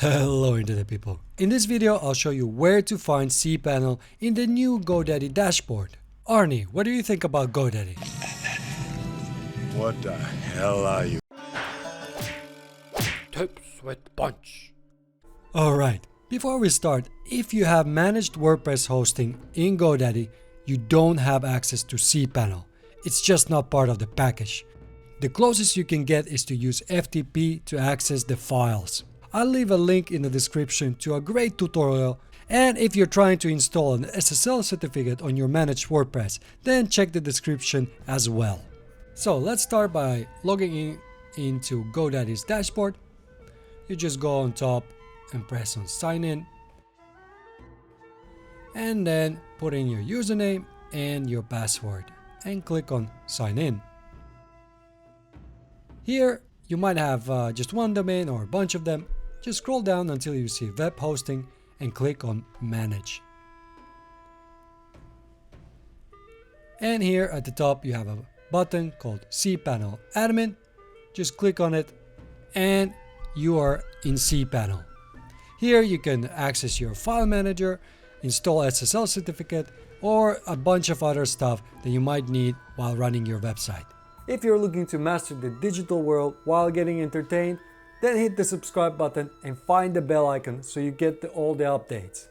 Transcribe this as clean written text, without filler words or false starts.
Hello Internet people. In this video I'll show you where to find cPanel in the new Godaddy dashboard. Arnie, what do you think about Godaddy? What the hell are you? Tips with punch. Alright, before we start, if you have managed WordPress hosting in Godaddy, you don't have access to cPanel. It's just not part of the package. The closest you can get is to use FTP to access the files. I'll leave a link in the description to a great tutorial, and if you're trying to install an SSL certificate on your managed WordPress, then check the description as well. So let's start by logging into Godaddy's dashboard. You just go on top and press on sign in, and then put in your username and your password and click on sign in. Here you might have just one domain or a bunch of them. Just scroll down until you see web hosting and click on manage. And here at the top you have a button called cPanel admin. Just click on it and you are in cPanel. Here you can access your file manager, install SSL certificate, or a bunch of other stuff that you might need while running your website. If you're looking to master the digital world while getting entertained, then hit the subscribe button and find the bell icon so you get all the updates.